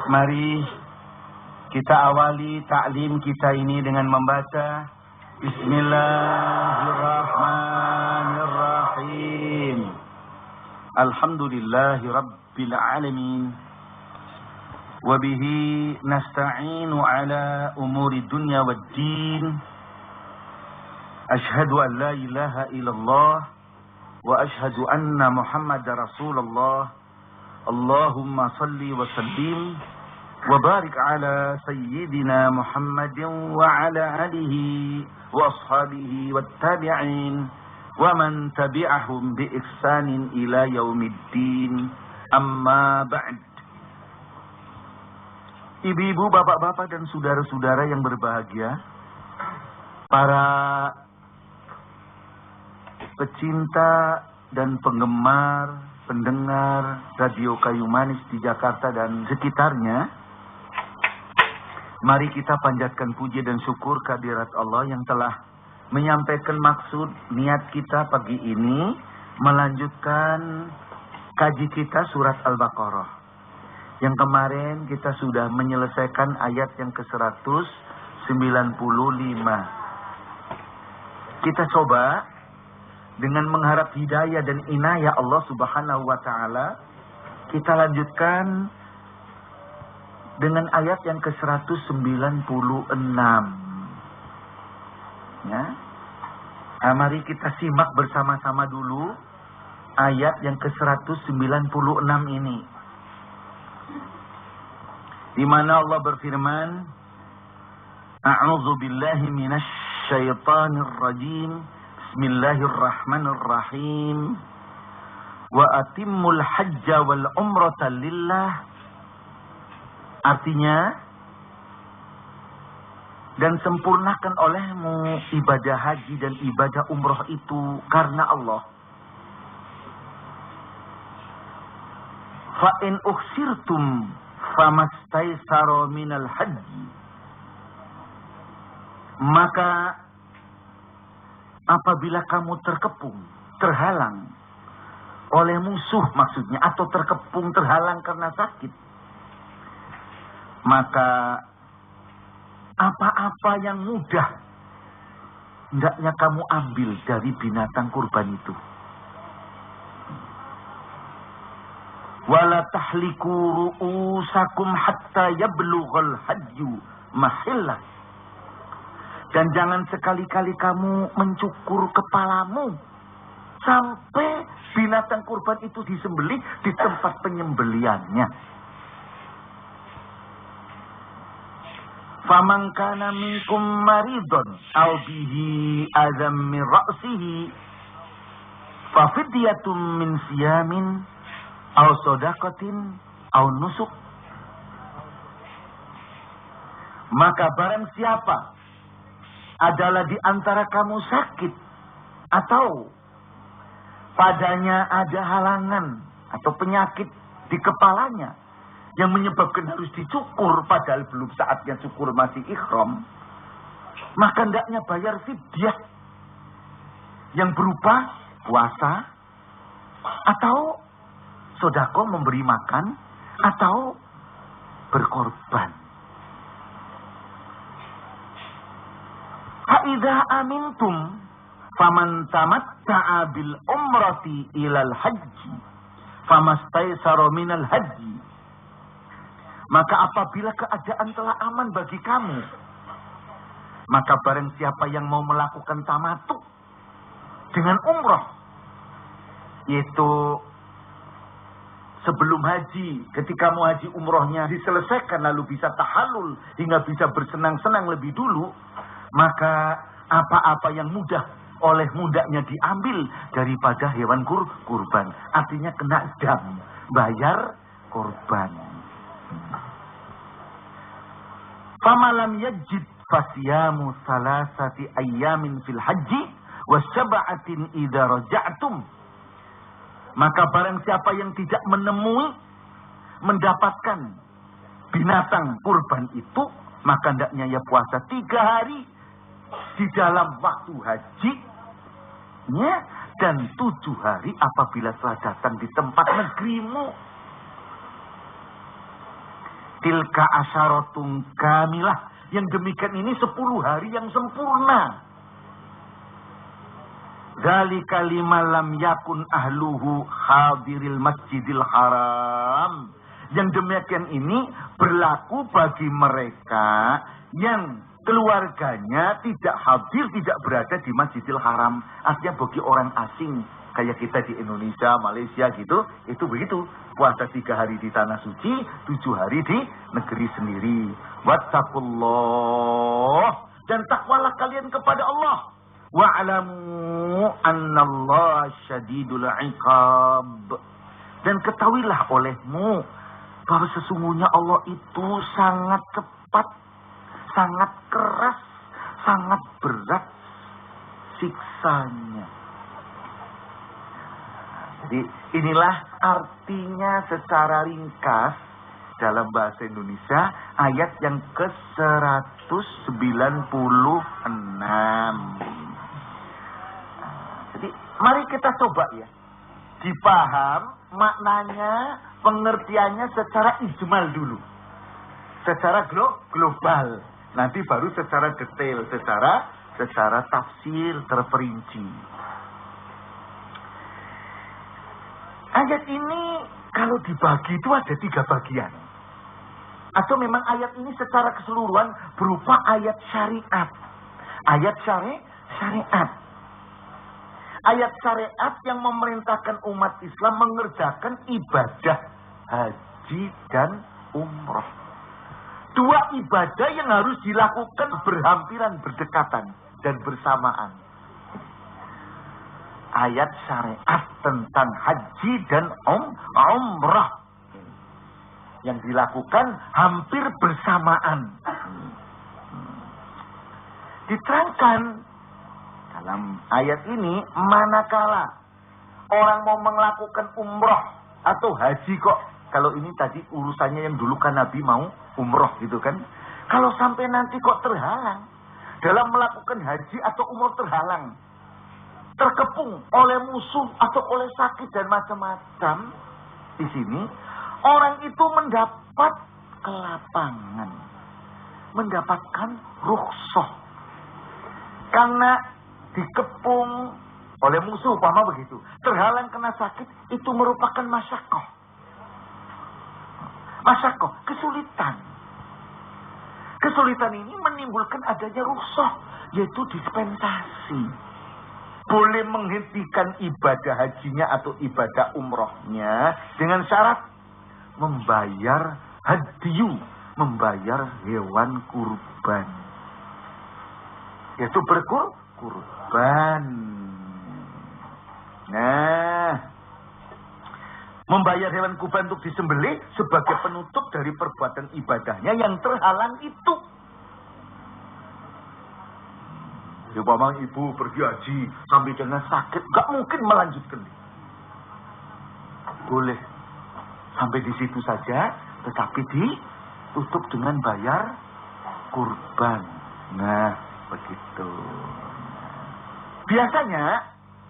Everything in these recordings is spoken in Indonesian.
Mari kita awali ta'lim kita ini dengan membaca Bismillahirrahmanirrahim. Alhamdulillahi Rabbil Alamin. Wabihi nasta'inu ala umuri dunya wad din. Ashhadu an la ilaha illallah wa ashhadu anna Muhammadar Rasulullah. Allahumma salli wa sallim wa barik ala sayyidina Muhammadin wa ala alihi wa ashabihi wat tabi'in wa man tabi'ahum bi ihsanin ila yaumiddin. Amma ba'd. Ibu-ibu, bapak-bapak dan saudara-saudara yang berbahagia, para pecinta dan penggemar, pendengar Radio Kayu Manis di Jakarta dan sekitarnya, mari kita panjatkan puji dan syukur kehadirat Allah yang telah menyampaikan maksud niat kita pagi ini melanjutkan kaji kita surat Al-Baqarah. Yang kemarin kita sudah menyelesaikan ayat yang ke-195. Kita coba dengan mengharap hidayah dan inayah Allah Subhanahu wa taala, kita lanjutkan dengan ayat yang ke-196. Ya. Nah, mari kita simak bersama-sama dulu ayat yang ke-196 ini. Di mana Allah berfirman, A'udzu billahi minasy syaithanir rajim. Bismillahirrahmanirrahim. Wa atimmul hajja wal umrata lillah. Artinya, dan sempurnakan olehmu ibadah haji dan ibadah umroh itu karena Allah. Fa in ukhsirtum famastaysara minal haji. Maka apabila kamu terkepung, terhalang oleh musuh maksudnya, atau terkepung, terhalang karena sakit, maka apa-apa yang mudah hendaknya kamu ambil dari binatang kurban itu. Wala tahliku ru'usakum hatta yablughal hajju mahillah. Dan jangan sekali-kali kamu mencukur kepalamu sampai binatang kurban itu disembelih di tempat penyembeliannya. Faman kana minkum maridun aw bihi adzam min ra'sihi fa fidyatun min siyamin aw shadaqatin aw nusuk. Maka barang siapa adalah di antara kamu sakit atau padanya ada halangan atau penyakit di kepalanya yang menyebabkan harus dicukur padahal belum saatnya cukur, masih ihram, maka hendaknya bayar fidyah yang berupa puasa atau sedekah, memberi makan, atau berkorban. Fa'idza amintum faman tamatta'a bil umrati ilal haji famastaysara minal haji. Maka apabila keadaan telah aman bagi kamu, maka barang siapa yang mau melakukan tamattu dengan umrah, yaitu sebelum haji, ketika mau haji umrohnya diselesaikan lalu bisa tahallul hingga bisa bersenang-senang lebih dulu, maka apa-apa yang mudah oleh mudahnya diambil daripada hewan kurban. Artinya kena dam, bayar korban. Famalam yajid fasyamu salasati ayyamin fil haji wa sab'atin idza raja'tum. Maka barang siapa yang tidak menemui, mendapatkan binatang kurban itu, maka hendaknya ya puasa 3 hari di dalam waktu haji, ya, dan 7 hari apabila telah datang di tempat negerimu. Tilka asyaratun kamilah. Yang demikian ini 10 hari yang sempurna. Dzalika liman lam yakun ahluhu hadiril masjidil haram. Yang demikian ini berlaku bagi mereka yang keluarganya tidak hadir, tidak berada di Masjidil Haram. Artinya bagi orang asing kayak kita di Indonesia, Malaysia gitu, itu begitu. Puasa 3 hari di tanah suci, 7 hari di negeri sendiri. Wattaqullah, dan takwalah kalian kepada Allah. Wa'lamu annallaha syadidul iqab, dan ketahuilah olehmu bahwa sesungguhnya Allah itu sangat cepat, sangat keras, sangat berat siksanya. Jadi inilah artinya secara ringkas dalam bahasa Indonesia ayat yang ke-196. Jadi mari kita coba ya, dipaham maknanya, pengertiannya secara ijmal dulu, secara global. Nanti baru secara detail, secara tafsir terperinci. Ayat ini kalau dibagi itu ada 3 bagian. Atau memang ayat ini secara keseluruhan berupa ayat syariat. Ayat syariat. Ayat syariat yang memerintahkan umat Islam mengerjakan ibadah haji dan umrah. 2 ibadah yang harus dilakukan berhampiran, berdekatan, dan bersamaan. Ayat syariat tentang haji dan umrah yang dilakukan hampir bersamaan. Diterangkan dalam ayat ini, manakala orang mau melakukan umrah atau haji kok. Kalau ini tadi urusannya yang dulu kan Nabi mau umroh gitu kan. Kalau sampai nanti kok terhalang dalam melakukan haji atau umroh, terhalang, terkepung oleh musuh atau oleh sakit dan macam-macam, di sini orang itu mendapat kelapangan, mendapatkan rukhsah. Karena dikepung oleh musuh, umpama begitu, terhalang kena sakit, itu merupakan masyaqqah. Masyaqqah, kesulitan. Kesulitan ini menimbulkan adanya rukhsah, yaitu dispensasi. Boleh menghentikan ibadah hajinya atau ibadah umrohnya dengan syarat membayar hadyu, membayar hewan kurban. Yaitu berkurban. Nah, membayar hewan kurban untuk disembelih sebagai penutup dari perbuatan ibadahnya yang terhalang itu. Umpama ibu pergi haji sampai dengan sakit, gak mungkin melanjutkan. Boleh sampai di situ saja, tetapi ditutup dengan bayar kurban. Nah, begitu. Biasanya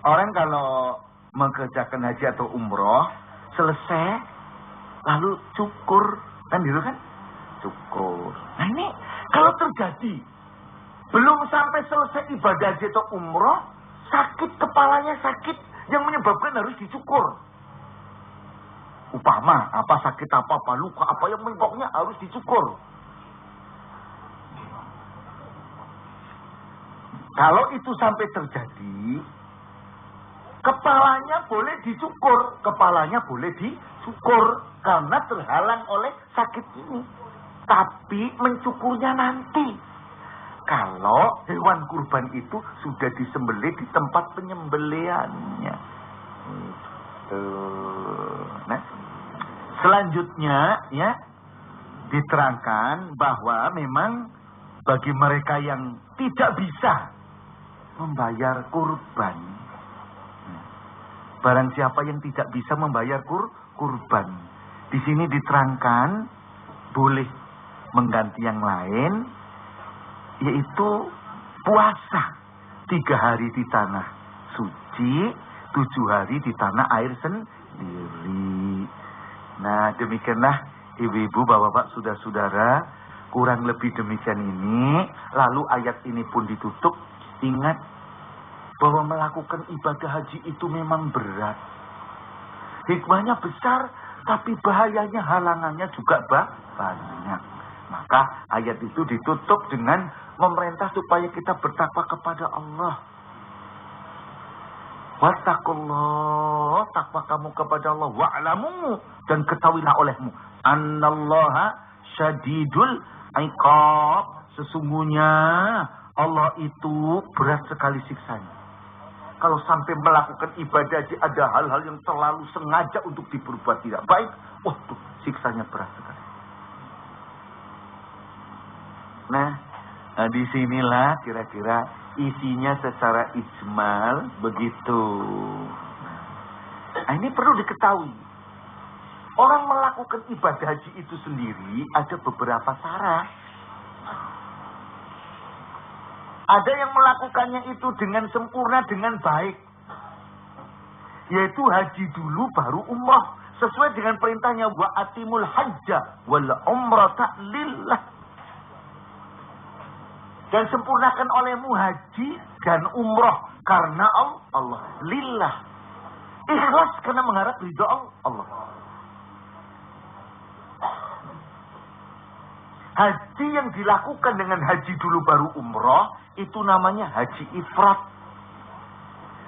orang kalau mengerjakan haji atau umroh selesai lalu cukur, kan gitu kan? Cukur. Nah ini kalau terjadi belum sampai selesai ibadah haji atau umroh, sakit, kepalanya sakit yang menyebabkan harus dicukur. Upama apa sakit apa luka apa yang menyebabkannya harus dicukur. Kalau itu sampai terjadi, kepalanya boleh dicukur, karena terhalang oleh sakit ini. Tapi mencukurnya nanti, kalau hewan kurban itu sudah disembelih di tempat penyembelihannya. Nah, selanjutnya ya diterangkan bahwa memang bagi mereka yang tidak bisa membayar kurban, barang siapa yang tidak bisa membayar kurban, di sini diterangkan boleh mengganti yang lain, yaitu puasa 3 hari di tanah suci 7 hari di tanah air sendiri. Nah, demikianlah ibu-ibu, bapak-bapak, saudara-saudara, kurang lebih demikian ini. Lalu ayat ini pun ditutup. Ingat bahwa melakukan ibadah haji itu memang berat. Hikmahnya besar, tapi bahayanya, halangannya juga banyak. Maka ayat itu ditutup dengan memerintah supaya kita bertakwa kepada Allah. Wattaqullah, takwa kamu kepada Allah. Wa'lamu, dan ketahuilah olehmu, annallaha syadidul iqab, sesungguhnya Allah itu berat sekali siksanya. Kalau sampai melakukan ibadah ada hal-hal yang terlalu sengaja untuk diperbuat tidak baik, waduh, siksanya berat sekali. Nah, disinilah kira-kira isinya secara ijmal begitu. Nah, ini perlu diketahui. Orang melakukan ibadah haji itu sendiri ada beberapa syarat. Ada yang melakukannya itu dengan sempurna, dengan baik. Yaitu haji dulu baru umrah. Sesuai dengan perintahnya, wa atimul hajja wal umrata lillah. Dan sempurnakan olehmu haji dan umrah karena Allah. Lillah. Ikhlas karena mengharap ridha Allah. Haji yang dilakukan dengan haji dulu baru umrah, itu namanya haji ifrat.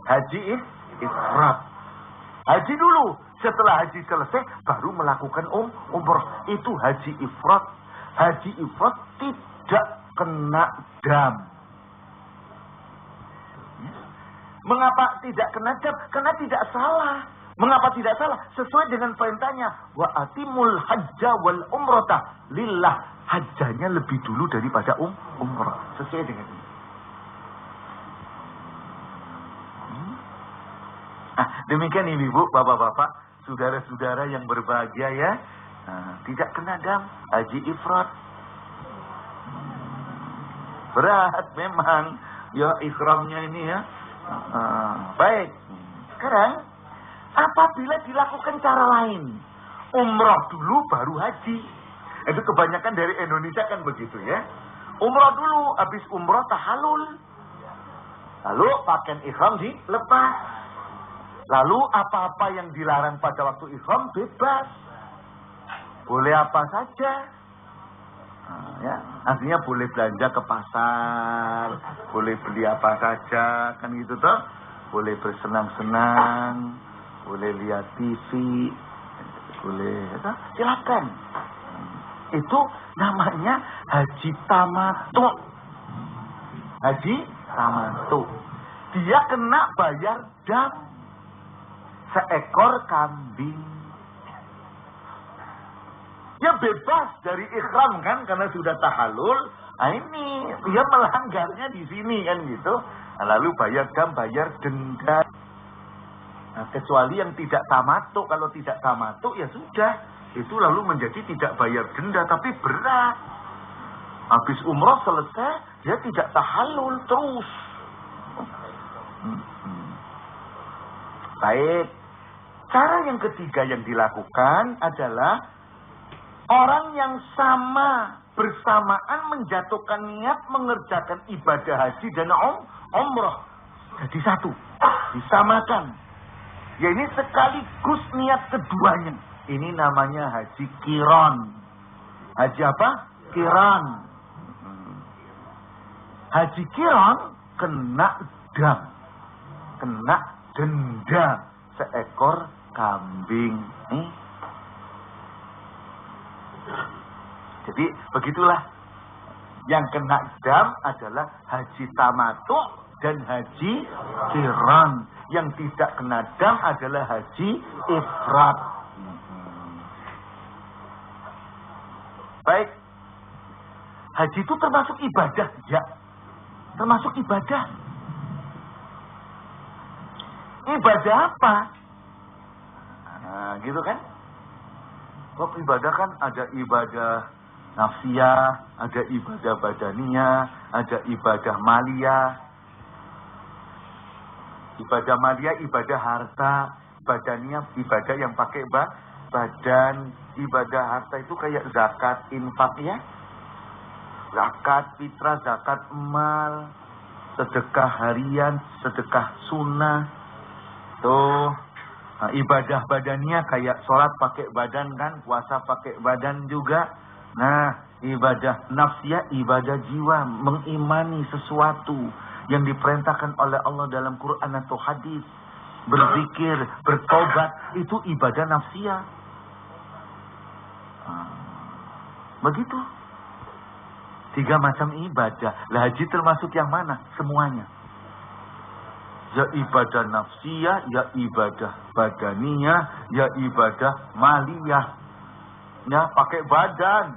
Haji ifrat. Haji dulu, setelah haji selesai, baru melakukan umrah. Itu haji ifrat. Haji ifrat tidak kena dam. Mengapa tidak kena dam? Karena tidak salah. Mengapa tidak salah? Sesuai dengan perintahnya. Wa atimul hajja wal umrata lillah. Hajjanya lebih dulu daripada umrah. Sesuai dengan ini. Demikian ibu-ibu, bapak-bapak, saudara-saudara yang berbahagia ya. Tidak kena dam, haji ifrat. Berat memang. Ya ikhramnya ini ya. Baik. Sekarang, apabila dilakukan cara lain. Umrah dulu baru haji. Itu kebanyakan dari Indonesia kan begitu ya. Umrah dulu, habis umrah tahallul. Lalu pakaian ihram dilepas. Lalu apa-apa yang dilarang pada waktu ihram bebas. Boleh apa saja. Ya, artinya boleh belanja ke pasar, boleh beli apa saja, kan gitu toh. Boleh bersenang-senang, boleh lihat TV, boleh, ya, silakan. Itu namanya haji tamattu. Haji tamattu. Dia kena bayar dam. Seekor kambing. Ya bebas dari ikhram kan, karena sudah tahallul. Nah ini dia melanggarnya di sini kan gitu. Nah, lalu bayar dam, bayar denda. Nah, kecuali yang tidak tamattu. Kalau tidak tamattu ya sudah. Itu lalu menjadi tidak bayar denda, tapi berat. Habis umrah selesai, dia tidak tahallul terus. Baik. Cara yang ketiga yang dilakukan adalah orang yang bersamaan menjatuhkan niat mengerjakan ibadah haji dan umrah. Jadi satu. Disamakan. Ya ini sekaligus niat keduanya. Ini namanya haji qiran. Haji apa? Qiran. Haji qiran kena dam. Kena denda seekor kambing. Jadi begitulah. Yang kena dam adalah haji tamattu dan haji qiran. Yang tidak kena dam adalah haji ifrat. Baik. Haji itu termasuk ibadah, ya. Termasuk ibadah. Ibadah apa? Nah, gitu kan? Oh, ibadah kan ada ibadah nafsiyah, ada ibadah badaniyah, ada ibadah maliyah. Ibadah maliyah, ibadah harta. Ibadah niat, ibadah yang pakai badan. Ibadah harta itu kayak zakat, infak ya. Zakat fitrah, zakat mal, sedekah harian, sedekah sunnah. Tuh. Nah, ibadah badannya kayak sholat pakai badan kan, puasa pakai badan juga. Nah, ibadah nafsiyah, ibadah jiwa, mengimani sesuatu yang diperintahkan oleh Allah dalam Quran atau hadis. Berzikir, bertobat, itu ibadah nafsiyah. Begitu. 3 macam ibadah. Lah haji termasuk yang mana? Semuanya. Ya ibadah nafsiyah, ya ibadah badaniyah, ya ibadah maliyah. Ya, pakai badan.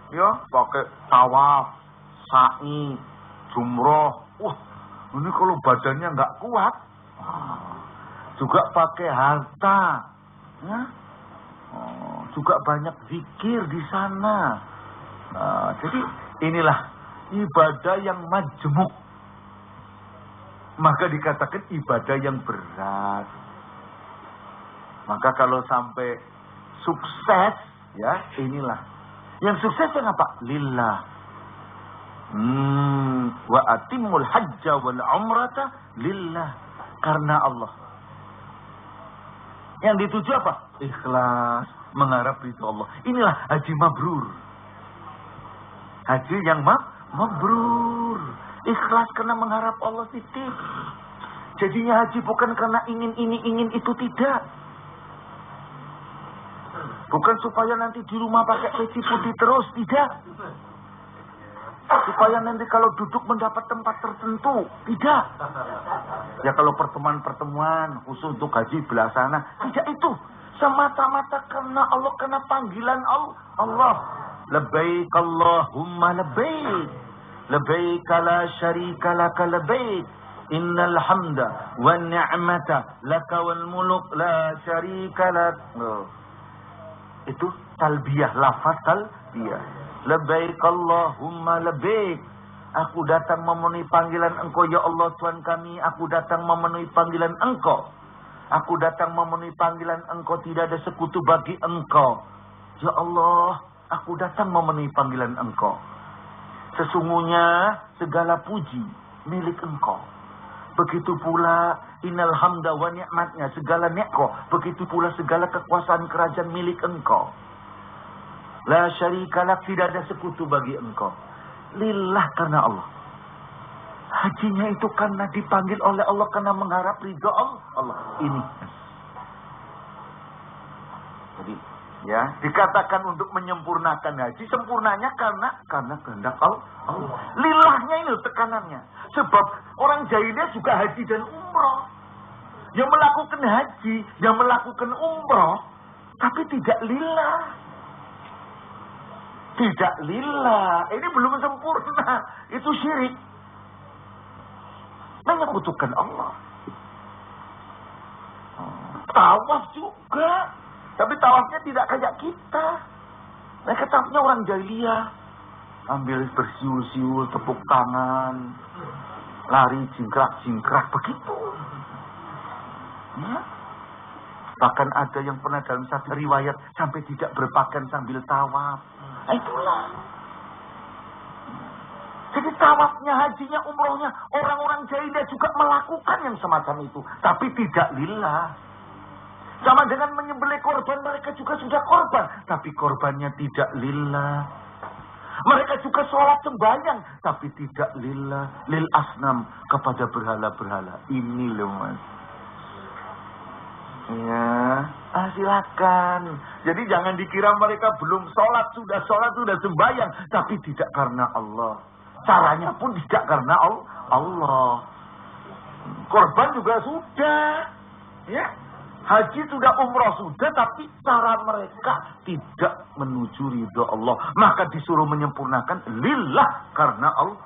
Ya, pakai tawaf, sa'i, jumroh. Wah, ini kalau badannya nggak kuat. Juga pakai harta. Ya. Juga banyak zikir di sana. Jadi inilah ibadah yang majmuk. Maka dikatakan ibadah yang berat. Maka kalau sampai sukses, ya inilah. Yang sukses yang apa? Lillah. Wa atimul hajja wal umrata lillah. Karena Allah. Yang dituju apa? Ikhlas. Mengharap ridho Allah. Inilah haji mabrur. Haji yang mabrur. Ikhlas karena mengharap Allah titip. Jadinya haji bukan karena ingin ini, ingin itu, tidak. Bukan supaya nanti di rumah pakai peci putih terus, tidak. Supaya nanti kalau duduk mendapat tempat tertentu, tidak. Ya kalau pertemuan-pertemuan khusus untuk haji belah sana, tidak itu. Semata-mata karena Allah, karena panggilan Allah. Labbaik Allahumma labbaik. Labbaik la syarika laka labbaik. Innal hamda wan ni'mata laka wal muluk la syarika lak. Itu talbiyah, lafaz talbiyah. Labbaik Allahumma labbaik. Aku datang memenuhi panggilan Engkau ya Allah Tuhan kami. Aku datang memenuhi panggilan Engkau. Aku datang memenuhi panggilan Engkau, tidak ada sekutu bagi Engkau. Ya Allah, aku datang memenuhi panggilan Engkau. Sesungguhnya segala puji milik Engkau. Begitu pula innal hamda wa ni'matnya, segala nikmat. Begitu pula segala kekuasaan kerajaan milik Engkau. La syarika lak, tidak ada sekutu bagi Engkau. Lillah, karena Allah. Hajinya itu karena dipanggil oleh Allah, karena mengharap ridha Allah. Ini. Jadi ya, dikatakan untuk menyempurnakan haji, sempurnanya karena kehendak Allah. Lillahnya ini tekanannya. Sebab orang jahiliyah juga haji dan umroh. Yang melakukan haji, yang melakukan umroh, tapi tidak lillah. Tidak lillah. Ini belum sempurna. Itu syirik. Menyekutukan Allah. Tawaf juga. Tapi tawafnya tidak kayak kita. Mereka tawafnya orang jahiliyah. Ambil bersiul-siul, tepuk tangan. Lari, jingkrak-jingkrak, begitu. Ya. Bahkan ada yang pernah dalam satu riwayat sampai tidak berpakaian sambil tawaf. Nah, itulah. Jadi tawafnya, hajinya, umrohnya, orang-orang jahiliyah juga melakukan yang semacam itu. Tapi tidak lillah. Sama dengan menyembelih korban, mereka juga sudah korban. Tapi korbannya tidak lillah. Mereka juga sholat sembahyang. Tapi tidak lillah. Lil asnam, kepada berhala-berhala. Ini loh mas. Ya, silakan. Jadi jangan dikira mereka belum sholat, sudah sembahyang. Tapi tidak karena Allah. Caranya pun tidak karena Allah. Korban juga sudah. Ya. Haji sudah, umrah sudah, tapi cara mereka tidak menuju ridha Allah. Maka disuruh menyempurnakan lillah, karena Allah.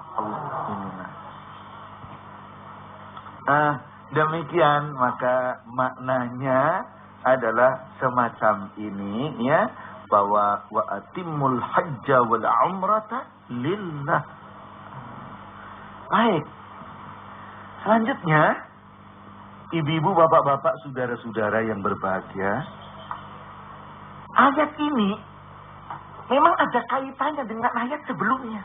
Demikian, maka maknanya adalah semacam ini ya, bahwa wa atimul hajja wal umrata lillah. Baik. Selanjutnya Ibu-ibu, bapak-bapak, saudara-saudara yang berbahagia, ayat ini memang ada kaitannya dengan ayat sebelumnya.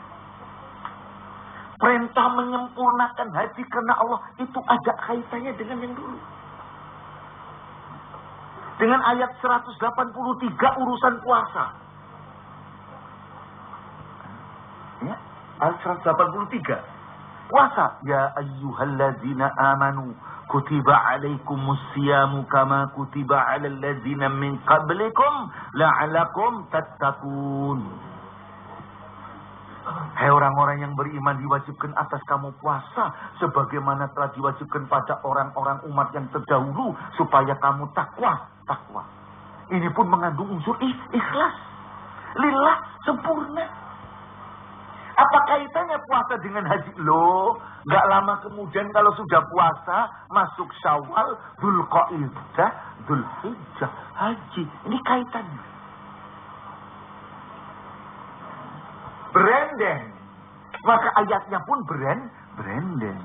Perintah menyempurnakan haji karena Allah itu ada kaitannya dengan yang dulu. Dengan ayat 183 urusan puasa. Ya, ayat 183. Puasa. Ya ayyuhalladzina amanu kutiba alaikumus siyamu kama kutiba alal ladzina min qablikum la'alakum tattaqun. Hai orang-orang yang beriman, diwajibkan atas kamu puasa sebagaimana telah diwajibkan pada orang-orang umat yang terdahulu supaya kamu takwa. Ini pun mengandung unsur ikhlas. Lillah, sempurna. Apa kaitannya puasa dengan haji? Loh, gak lama kemudian kalau sudah puasa, masuk Syawal, Dzulqa'dah, Dzulhijjah, haji. Ini kaitannya. Branding. Maka ayatnya pun branding.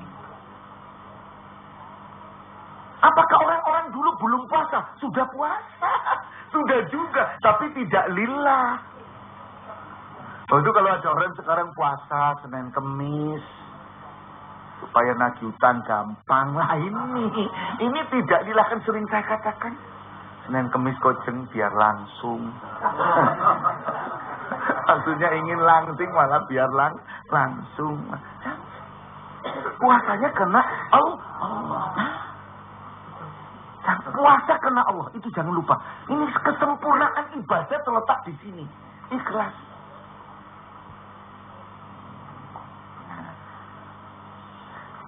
Apakah orang-orang dulu belum puasa? Sudah puasa. Sudah juga. Tapi tidak lillah. Itu kalau ada orang sekarang puasa Senin Kemis. Supaya nagih utang gampang. Lah ini tidak lillah, kan sering saya katakan. Senin Kemis koceng biar langsung. Maksudnya ingin langsing malah biar langsung. Puasanya karena Allah. Puasa karena Allah, itu jangan lupa. Ini kesempurnaan ibadah terletak di sini. Ikhlas.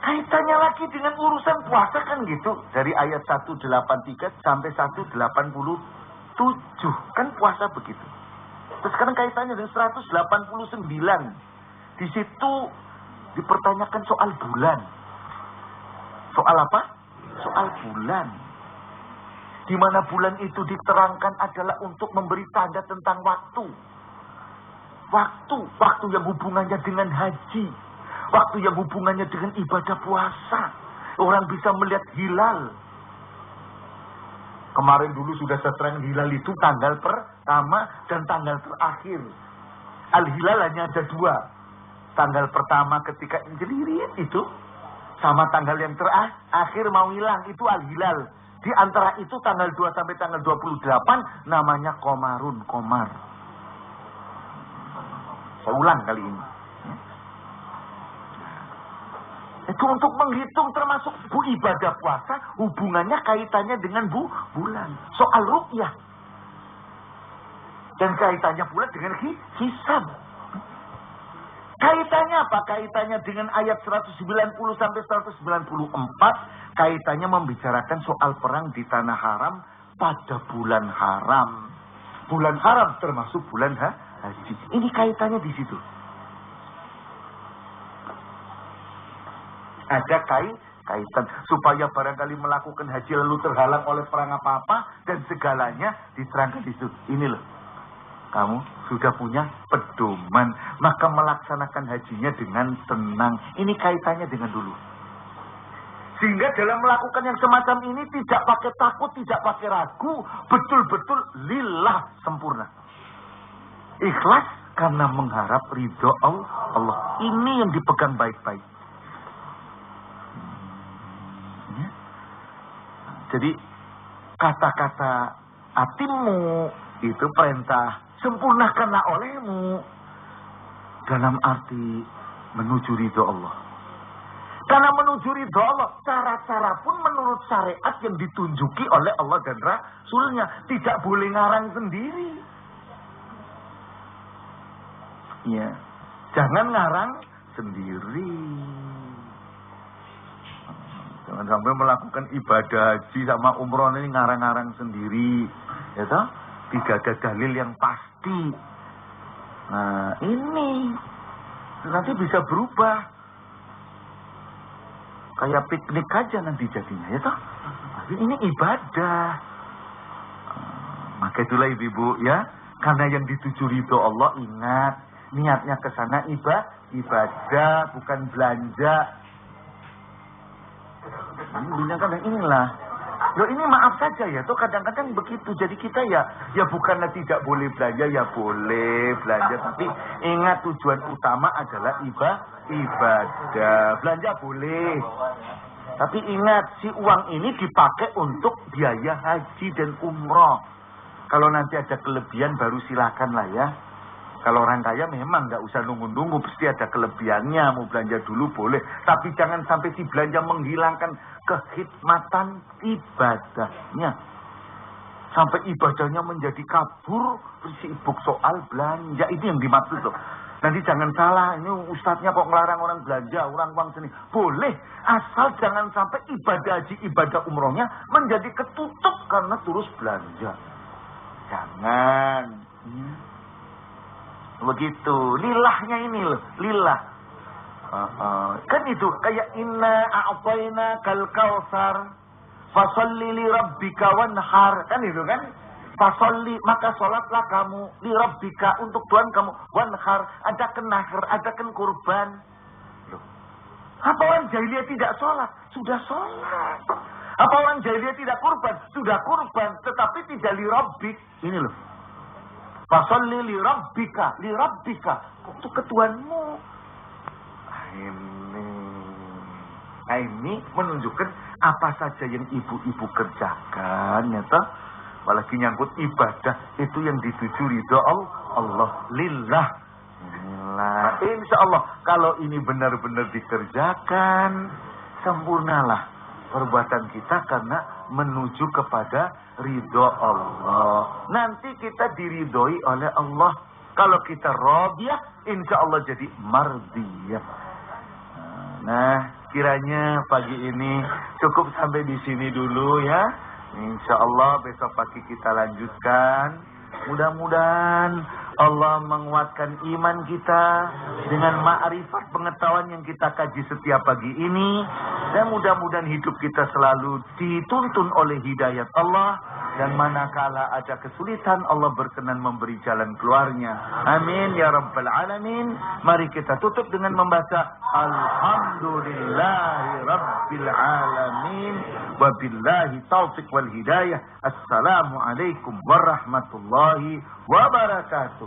Kaitannya lagi dengan urusan puasa kan gitu. Dari ayat 183 sampai 187. Kan puasa begitu. Terus sekarang kaitannya dengan 189. Di situ dipertanyakan soal bulan. Soal apa? Soal bulan. Di mana bulan itu diterangkan adalah untuk memberi tanda tentang waktu. Waktu yang hubungannya dengan haji. Waktu yang hubungannya dengan ibadah puasa. Orang bisa melihat hilal. Kemarin dulu sudah seterang hilal itu tanggal pertama dan tanggal terakhir. Al-hilal hanya ada 2. Tanggal pertama ketika jelirit itu. Sama tanggal yang terakhir mau hilang, itu al-hilal. Di antara itu tanggal 2 sampai tanggal 28 namanya komar. Saya ulang kali ini. Itu untuk menghitung termasuk ibadah puasa, hubungannya kaitannya dengan bulan. Soal ruqyah. Dan kaitannya pula dengan hisab. Kaitannya apa? Kaitannya dengan ayat 190 sampai 194. Kaitannya membicarakan soal perang di tanah haram pada bulan haram. Bulan haram termasuk bulan haji. Ini kaitannya di situ. Ada kaitan supaya barangkali melakukan haji lalu terhalang oleh perang apa-apa dan segalanya diterangkan di situ. Ini loh. Kamu sudah punya pedoman, maka melaksanakan hajinya dengan tenang. Ini kaitannya dengan dulu. Sehingga dalam melakukan yang semacam ini tidak pakai takut, tidak pakai ragu, betul-betul lillah sempurna. Ikhlas karena mengharap ridho Allah. Ini yang dipegang baik-baik. Ya. Jadi kata-kata atimu itu perintah sempurnakanlah olehmu dalam arti menuju ridho Allah. Karena menuju ridho Allah, cara-cara pun menurut syariat yang ditunjuki oleh Allah dan Rasulnya. Tidak boleh ngarang sendiri. Ya, jangan ngarang sendiri. Jangan sampai melakukan ibadah haji sama umroh ini ngarang-ngarang sendiri. Ya toh? Tidak ada dalil yang pasti. Nah, ini nanti bisa berubah. Kayak piknik aja nanti jadinya, ya toh? Tapi ini ibadah. Maka itulah ibu-ibu ya, karena yang dituju ridho Allah, ingat niatnya ke sana ibadah bukan belanja. Kadang inilah. Loh ini maaf saja ya, tuh kadang-kadang begitu. Jadi kita ya bukannya tidak boleh belanja, ya boleh belanja. Tapi ingat tujuan utama adalah ibadah. Belanja boleh. Tapi ingat, si uang ini dipakai untuk biaya haji dan umroh. Kalau nanti ada kelebihan baru silakan lah ya. Kalau orang kaya memang nggak usah nunggu-nunggu, pasti ada kelebihannya, mau belanja dulu boleh. Tapi jangan sampai si belanja menghilangkan kekhidmatan ibadahnya. Sampai ibadahnya menjadi kabur, sibuk soal belanja. Itu yang dimaksud loh. Nanti jangan salah, ini ustadznya kok ngelarang orang belanja, orang uang seni. Boleh, asal jangan sampai ibadah haji, ibadah umrohnya menjadi ketutup karena terus belanja. Jangan. Begitu, lilahnya ini loh, lilah. Kan itu kayak inna a'tayna kal kautsar fasalli li rabbika wanhar, kan itu kan? Fasalli, maka sholatlah kamu li rabbika, untuk Tuhan kamu, wanhar, adakan nahar, adakan kurban. Loh. Apa orang jahiliyah tidak sholat? Sudah sholat. Apa orang jahiliyah tidak kurban? Sudah kurban, tetapi tidak li rabbik. Ini loh. Fasalli li rabbika, untuk ketuhanmu. Ini menunjukkan apa saja yang ibu-ibu kerjakan, ya toh. Apalagi nyangkut ibadah, itu yang dituju ridho Allah, lillah. Insya Allah kalau ini benar-benar dikerjakan, sempurnalah perbuatan kita karena menuju kepada ridho Allah. Nanti kita diridhoi oleh Allah. Kalau kita radiyah, insya Allah jadi mardiyah. Nah, kiranya pagi ini cukup sampai di sini dulu ya. Insya Allah besok pagi kita lanjutkan. Mudah-mudahan Allah menguatkan iman kita dengan ma'rifat pengetahuan yang kita kaji setiap pagi ini. Dan mudah-mudahan hidup kita selalu dituntun oleh hidayat Allah. Dan manakala ada kesulitan, Allah berkenan memberi jalan keluarnya. Amin ya rabbal alamin. Mari kita tutup dengan membaca Alhamdulillahi rabbil alamin. Wabillahi taufiq wal hidayah. Assalamualaikum warahmatullahi wabarakatuh.